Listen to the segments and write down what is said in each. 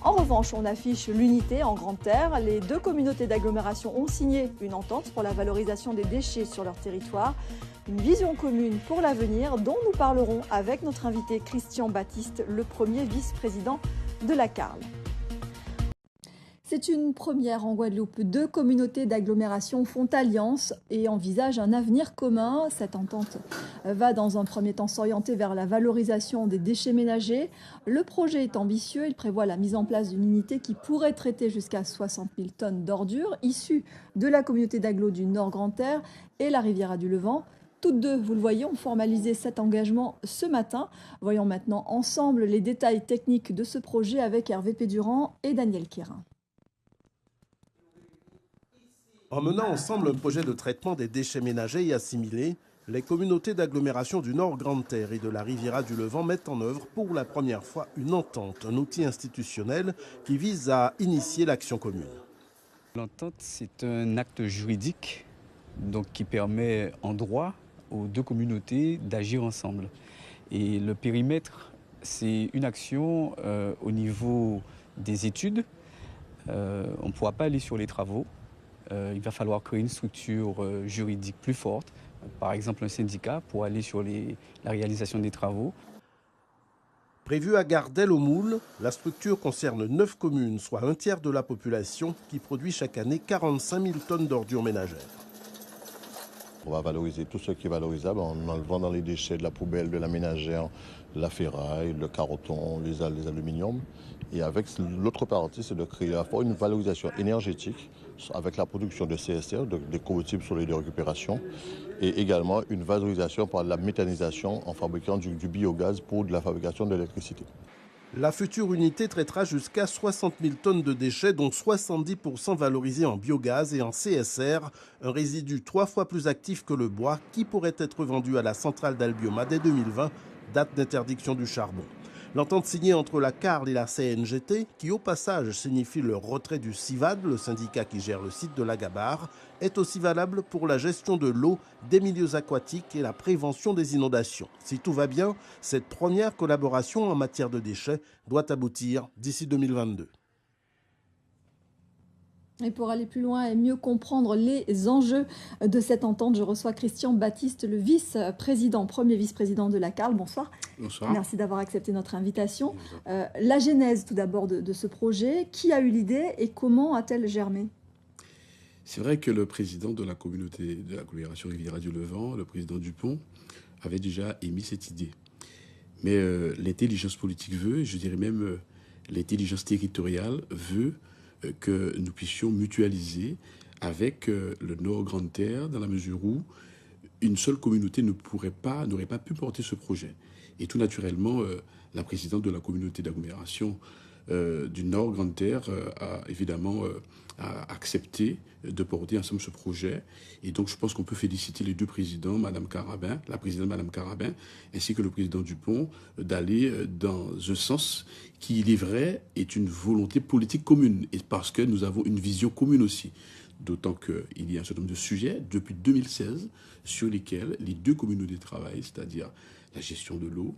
En revanche, on affiche l'unité en grande terre. Les deux communautés d'agglomération ont signé une entente pour la valorisation des déchets sur leur territoire. Une vision commune pour l'avenir dont nous parlerons avec notre invité Christian Baptiste, le premier vice-président de la CARL. C'est une première en Guadeloupe. Deux communautés d'agglomération font alliance et envisagent un avenir commun. Cette entente va dans un premier temps s'orienter vers la valorisation des déchets ménagers. Le projet est ambitieux. Il prévoit la mise en place d'une unité qui pourrait traiter jusqu'à 60 000 tonnes d'ordures issues de la communauté d'agglo du Nord-Grand-Terre et la Riviera du Levant. Toutes deux, vous le voyez, ont formalisé cet engagement ce matin. Voyons maintenant ensemble les détails techniques de ce projet avec Hervé Pédurand et Daniel Quérin. En menant ensemble un projet de traitement des déchets ménagers et assimilés, les communautés d'agglomération du Nord-Grande-Terre et de la Riviera du Levant mettent en œuvre pour la première fois une entente, un outil institutionnel qui vise à initier l'action commune. L'entente, c'est un acte juridique donc, qui permet en droit aux deux communautés d'agir ensemble. Et le périmètre, c'est une action au niveau des études. On ne pourra pas aller sur les travaux. Il va falloir créer une structure juridique plus forte, par exemple un syndicat, pour aller sur la réalisation des travaux. Prévue à Gardel-au-Moule, la structure concerne 9 communes, soit un tiers de la population, qui produit chaque année 45 000 tonnes d'ordures ménagères. On va valoriser tout ce qui est valorisable en enlevant dans les déchets de la poubelle, de la ménagère, de la ferraille, le carton, les aluminiums. Et avec l'autre partie, c'est de créer à la fois une valorisation énergétique avec la production de CSR, des combustibles solides de récupération, et également une valorisation par la méthanisation en fabriquant du biogaz pour de la fabrication d'électricité. La future unité traitera jusqu'à 60 000 tonnes de déchets, dont 70% valorisés en biogaz et en CSR, un résidu 3 fois plus actif que le bois qui pourrait être vendu à la centrale d'Albioma dès 2020, date d'interdiction du charbon. L'entente signée entre la CARL et la CNGT, qui au passage signifie le retrait du CIVAD, le syndicat qui gère le site de la Gabarre, est aussi valable pour la gestion de l'eau, des milieux aquatiques et la prévention des inondations. Si tout va bien, cette première collaboration en matière de déchets doit aboutir d'ici 2022. Et pour aller plus loin et mieux comprendre les enjeux de cette entente, je reçois Christian Baptiste, le vice-président, premier vice-président de la CARL. Bonsoir. Bonsoir. Merci d'avoir accepté notre invitation. La genèse tout d'abord de ce projet, qui a eu l'idée et comment a-t-elle germé? C'est vrai que le président de la communauté de l'agglomération Riviera du Levant, le président Dupont, avait déjà émis cette idée. Mais l'intelligence politique veut, et je dirais même l'intelligence territoriale veut que nous puissions mutualiser avec le Nord-Grande-Terre, dans la mesure où une seule communauté n'aurait pas pu porter ce projet. Et tout naturellement, la présidente de la communauté d'agglomération du Nord-Grande-Terre a évidemment accepté de porter ensemble ce projet. Et donc, je pense qu'on peut féliciter les deux présidents, Madame Carabin, la présidente Madame Carabin, ainsi que le président Dupont, d'aller dans un sens qui, il est vrai, est une volonté politique commune. Et parce que nous avons une vision commune aussi. D'autant qu'il y a un certain nombre de sujets, depuis 2016, sur lesquels les deux communautés travaillent, c'est-à-dire la gestion de l'eau,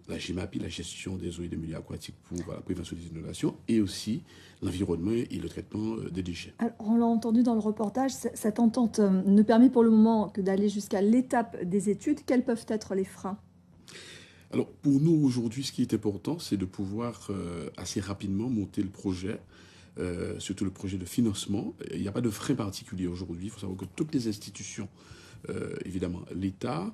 la GEMAPI, la gestion des eaux et des milieux aquatiques pour la prévention des inondations, et aussi l'environnement et le traitement des déchets. Alors, on l'a entendu dans le reportage, cette entente ne permet pour le moment que d'aller jusqu'à l'étape des études. Quels peuvent être les freins? Alors, pour nous, aujourd'hui, ce qui est important, c'est de pouvoir assez rapidement monter le projet, surtout le projet de financement. Il n'y a pas de frein particulier aujourd'hui. Il faut savoir que toutes les institutions, évidemment l'État,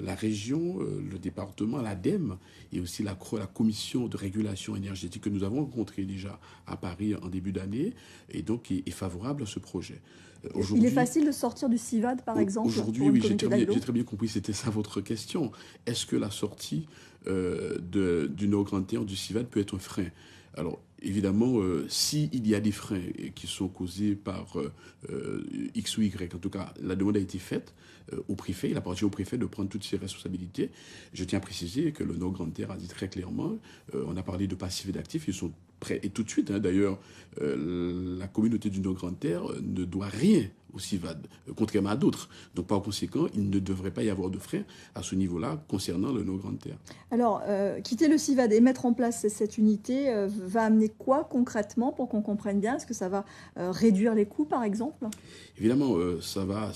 la région, le département, l'ADEME et aussi la commission de régulation énergétique que nous avons rencontrée déjà à Paris en début d'année et donc est favorable à ce projet. Il est facile de sortir du CIVAD, par exemple? Aujourd'hui, oui, j'ai très bien compris, c'était ça votre question. Est-ce que la sortie du Nord-Grande-Terre, du CIVAD peut être un frein? Alors, évidemment, s'il y a des freins qui sont causés par X ou Y, en tout cas, la demande a été faite au préfet. Il appartient au préfet de prendre toutes ses responsabilités. Je tiens à préciser que le Nord-Grande-Terre a dit très clairement, on a parlé de passifs et d'actifs, ils sont prêts. Et tout de suite, d'ailleurs, la communauté du Nord-Grande-Terre ne doit rien au CIVAD, contrairement à d'autres. Donc par conséquent, il ne devrait pas y avoir de frein à ce niveau-là concernant nos grandes terres. Alors, quitter le CIVAD et mettre en place cette unité va amener quoi concrètement pour qu'on comprenne bien? Est-ce que ça va réduire les coûts, par exemple? Évidemment, ça va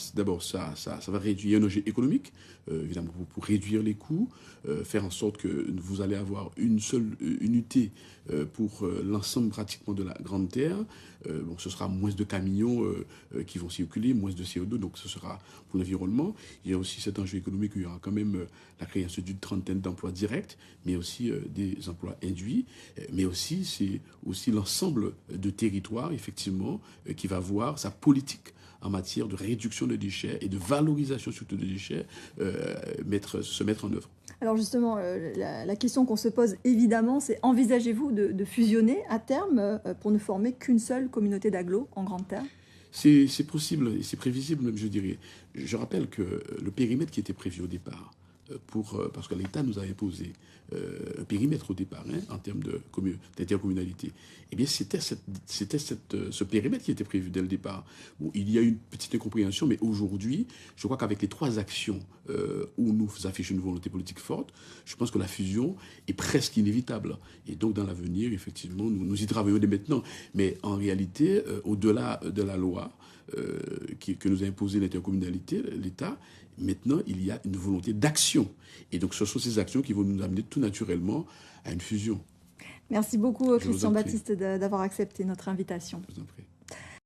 réduire un enjeu économique, évidemment, pour réduire les coûts, faire en sorte que vous allez avoir une seule unité pour l'ensemble pratiquement de la grande terre. Bon, ce sera moins de camions qui vont circuler, moins de CO2, donc ce sera pour l'environnement. Il y a aussi cet enjeu économique où il y aura quand même la création d'une trentaine d'emplois directs, mais aussi des emplois induits, mais aussi c'est aussi l'ensemble de territoires, effectivement, qui va voir sa politique en matière de réduction de déchets et de valorisation surtout de déchets se mettre en œuvre. Alors justement, la question qu'on se pose évidemment, c'est envisagez-vous de fusionner à terme pour ne former qu'une seule communauté d'agglos en grande terre? C'est possible et c'est prévisible même, je dirais. Je rappelle que le périmètre qui était prévu au départ, parce que l'État nous a imposé un périmètre au départ en termes d'intercommunalité. Eh bien, c'était ce périmètre qui était prévu dès le départ. Bon, il y a eu une petite incompréhension, mais aujourd'hui, je crois qu'avec les 3 actions où nous affichons une volonté politique forte, je pense que la fusion est presque inévitable. Et donc, dans l'avenir, effectivement, nous y travaillons dès maintenant. Mais en réalité, au-delà de la loi que nous a imposé l'intercommunalité, l'État, maintenant, il y a une volonté d'action. Et donc, ce sont ces actions qui vont nous amener tout naturellement à une fusion. Merci beaucoup, Christian Baptiste, d'avoir accepté notre invitation. Je vous en prie.